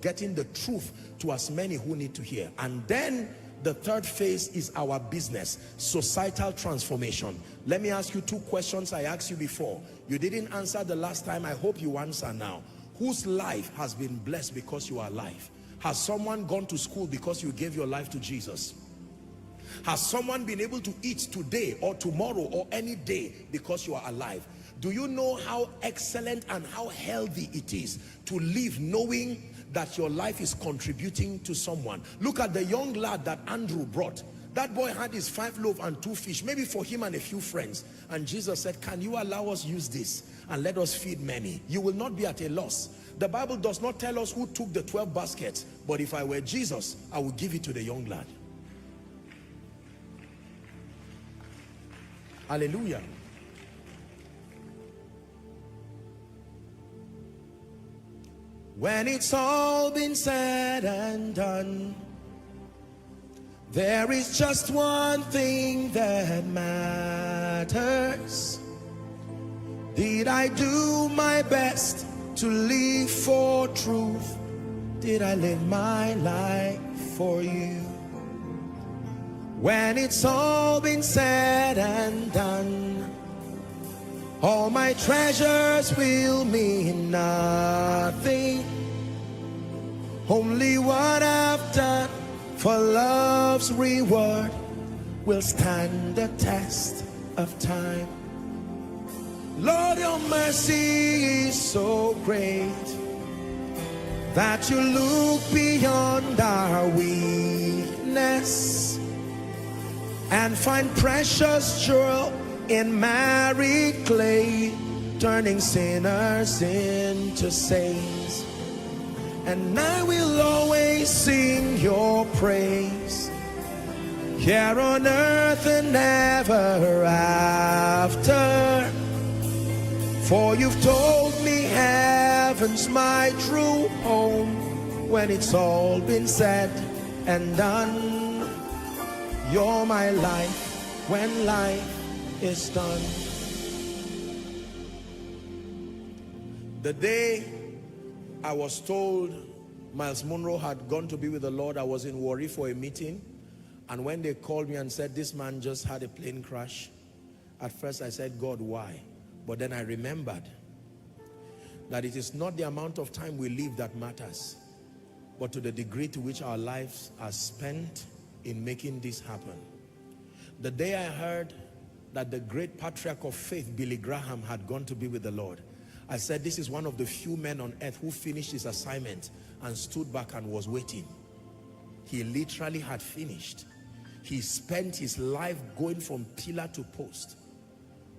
getting the truth to as many who need to hear. And then the third phase is our business, societal transformation. Let me ask you two questions I asked you before. You didn't answer the last time. I hope you answer now. Whose life has been blessed because you are alive? Has someone gone to school because you gave your life to Jesus? Has someone been able to eat today or tomorrow or any day because you are alive? Do you know how excellent and how healthy it is to live knowing that your life is contributing to someone? Look at the young lad that Andrew brought. That boy had his 5 loaves and 2 fish, maybe for him and a few friends. And Jesus said, can you allow us use this and let us feed many? You will not be at a loss. The Bible does not tell us who took the 12 baskets, but if I were Jesus, I would give it to the young lad. Hallelujah. When it's all been said and done, there is just one thing that matters. Did I do my best to live for truth? Did I live my life for you? When it's all been said and done, all my treasures will mean nothing. Only what I've done for love's reward will stand the test of time. Lord, your mercy is so great that you look beyond our weakness and find precious jewel in married clay, turning sinners into saints. And I will always sing your praise here on earth and ever after. For you've told me heaven's my true home. When it's all been said and done, you're my life when life is done. The day I was told Mylse Munroe had gone to be with the Lord, I was in Warri for a meeting, and when they called me and said this man just had a plane crash, at first I said, God, why? But then I remembered that it is not the amount of time we live that matters, but to the degree to which our lives are spent in making this happen. The day I heard that the great patriarch of faith, Billy Graham, had gone to be with the Lord, I said, this is one of the few men on earth who finished his assignment and stood back and was waiting. He literally had finished. He spent his life going from pillar to post.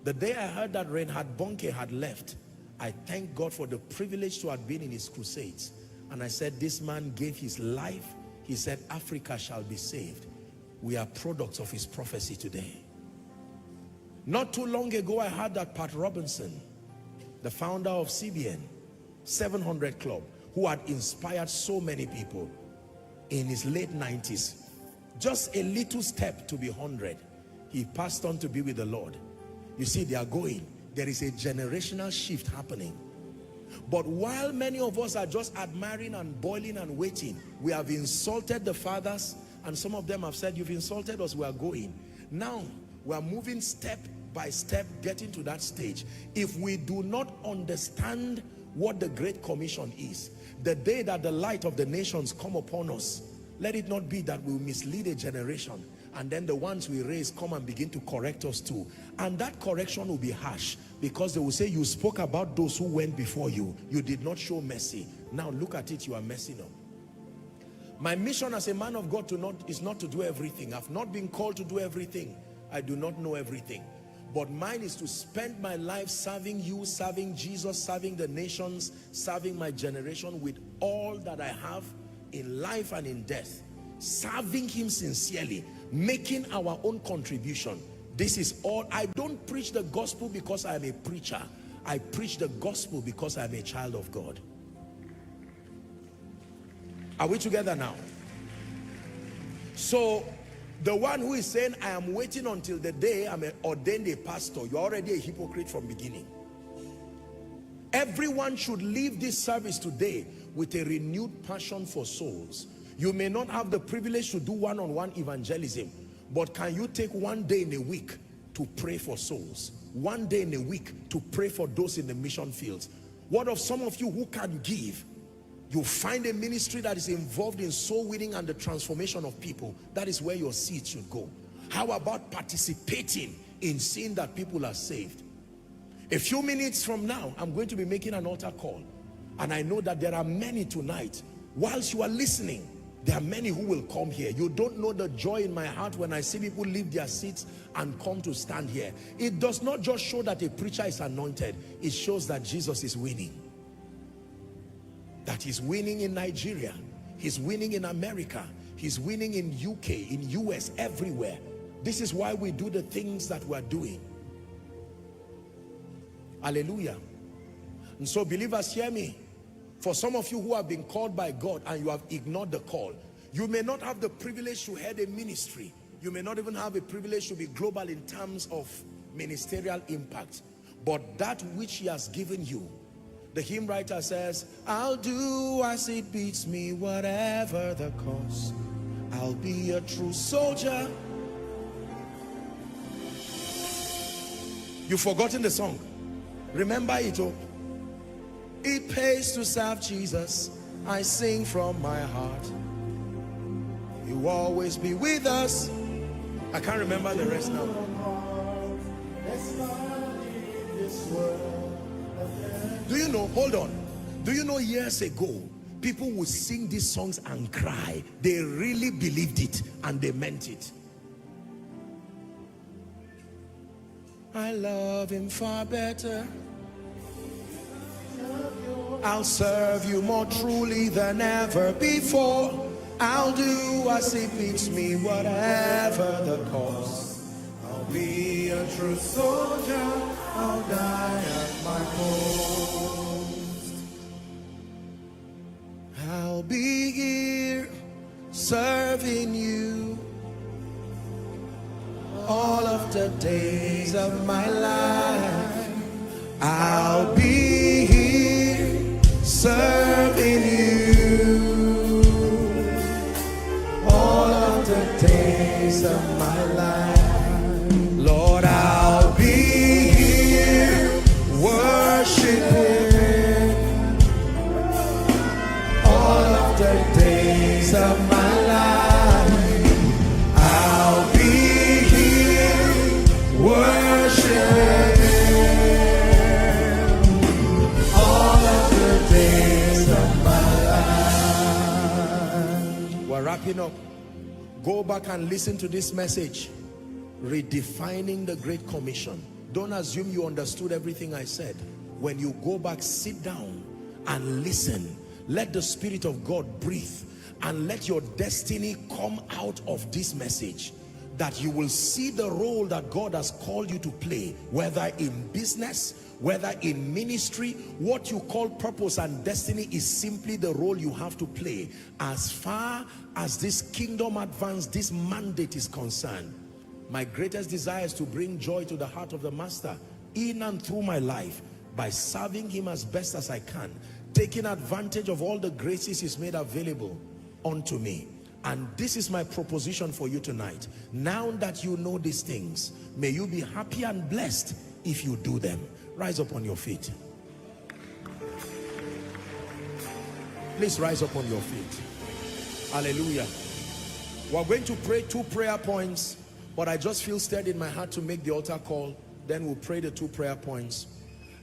The day I heard that Reinhard Bonnke had left, I thank God for the privilege to have been in his crusades. And I said, this man gave his life. He said, Africa shall be saved. We are products of his prophecy today. Not too long ago, I heard that Pat Robinson, the founder of CBN, 700 Club, who had inspired so many people in his late 90s, just a little step to be 100, he passed on to be with the Lord. You see, they are going. There is a generational shift happening. But while many of us are just admiring and boiling and waiting, we have insulted the fathers, and some of them have said, you've insulted us, we are going. Now, we are moving step by step, getting to that stage. If we do not understand what the Great Commission is, the day that the light of the nations come upon us, let it not be that we mislead a generation and then the ones we raise come and begin to correct us too. And that correction will be harsh, because they will say, you spoke about those who went before you. You did not show mercy. Now look at it, you are messing up. My mission as a man of God is not to do everything. I've not been called to do everything. I do not know everything. But mine is to spend my life serving you, serving Jesus, serving the nations, serving my generation with all that I have in life and in death. Serving him sincerely, making our own contribution. This is all. I don't preach the gospel because I am a preacher. I preach the gospel because I am a child of God. Are we together now? So the one who is saying, I am waiting until the day I'm ordained a pastor, you're already a hypocrite from beginning. Everyone should leave this service today with a renewed passion for souls. You may not have the privilege to do one-on-one evangelism, but can you take one day in a week to pray for souls? One day in a week to pray for those in the mission fields? What of some of you who can give? You find a ministry that is involved in soul winning and the transformation of people. That is where your seed should go. How about participating in seeing that people are saved? A few minutes from now, I'm going to be making an altar call. And I know that there are many tonight. Whilst you are listening, there are many who will come here. You don't know the joy in my heart when I see people leave their seats and come to stand here. It does not just show that a preacher is anointed. It shows that Jesus is winning. That he's winning in Nigeria. He's winning in America. He's winning in UK, in US, everywhere. This is why we do the things that we're doing. Hallelujah. And so believers, hear me. For some of you who have been called by God and you have ignored the call, you may not have the privilege to head a ministry. You may not even have a privilege to be global in terms of ministerial impact. But that which he has given you, the hymn writer says, I'll do as it beats me, whatever the cost. I'll be a true soldier. You've forgotten the song. Remember it, oh. It pays to serve Jesus. I sing from my heart. You will always be with us. I can't remember the rest now. Do you know, hold on. Do you know years ago, people would sing these songs and cry. They really believed it and they meant it. I love him far better. I'll serve you more truly than ever before. I'll do as it beats me, whatever the cost. I'll be a true soldier. I'll die at my post. I'll be here serving you all of the days of my life. I'll be here serving you all of the days of my life. Lord, I'll be here worshiping all of the days of my life. I'll be here worshiping all of the days of my life. We're wrapping up. Go back and listen to this message. Redefining the Great Commission. Don't assume you understood everything I said. When you go back, sit down and listen. Let the Spirit of God breathe and let your destiny come out of this message, that you will see the role that God has called you to play, whether in business, whether in ministry. What you call purpose and destiny is simply the role you have to play as far as this kingdom advance, this mandate is concerned. My greatest desire is to bring joy to the heart of the Master in and through my life by serving him as best as I can, taking advantage of all the graces he's made available unto me. And this is my proposition for you tonight. Now that you know these things, may you be happy and blessed if you do them. Rise up on your feet. Please rise up on your feet. Hallelujah. We're going to pray 2 prayer points, but I just feel stirred in my heart to make the altar call. Then we'll pray the 2 prayer points.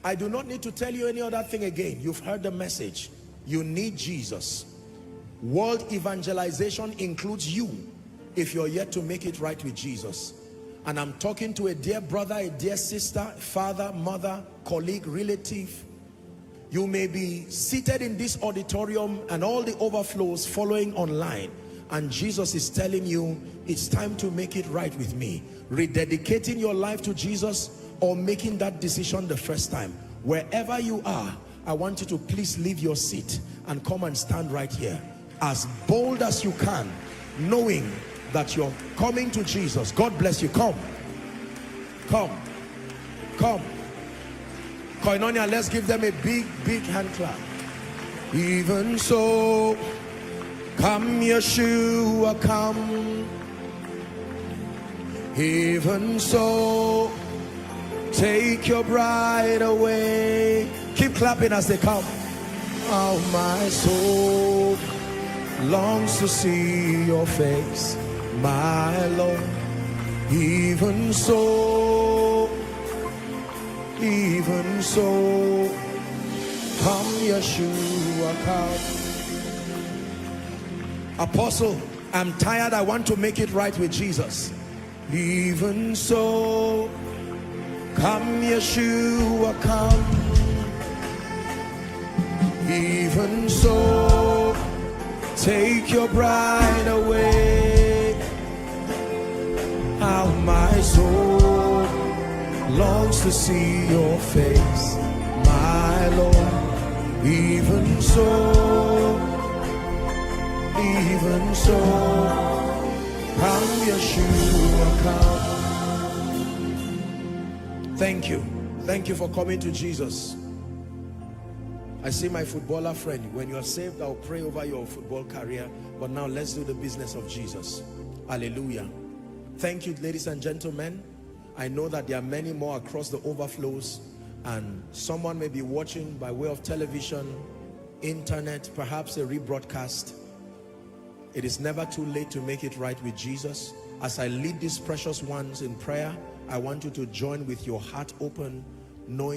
I do not need to tell you any other thing again. You've heard the message. You need Jesus. World evangelization includes you if you're yet to make it right with Jesus. And I'm talking to a dear brother, a dear sister, father, mother, colleague, relative. You may be seated in this auditorium and all the overflows following online, and Jesus is telling you it's time to make it right with me. Rededicating your life to Jesus or making that decision the first time. Wherever you are, I want you to please leave your seat and come and stand right here, as bold as you can, knowing that you're coming to Jesus. God bless you. Come. Koinonia, let's give them a big hand clap. Even so, come Yeshua, come. Even so, take your bride away. Keep clapping as they come. Oh, my soul longs to see your face, my Lord. Even so, come Yeshua, come. Apostle, I'm tired. I want to make it right with Jesus. Even so, come Yeshua, come. Even so, take your bride away. How my soul longs to see your face, my Lord. Even so, come Yeshua, come. Thank you for coming to Jesus. I see my footballer friend. When you are saved, I'll pray over your football career, but now let's do the business of Jesus. Hallelujah. Thank you, ladies and gentlemen. I know that there are many more across the overflows, and someone may be watching by way of television, internet, perhaps a rebroadcast. It is never too late to make it right with Jesus. As I lead these precious ones in prayer, I want you to join with your heart open, knowing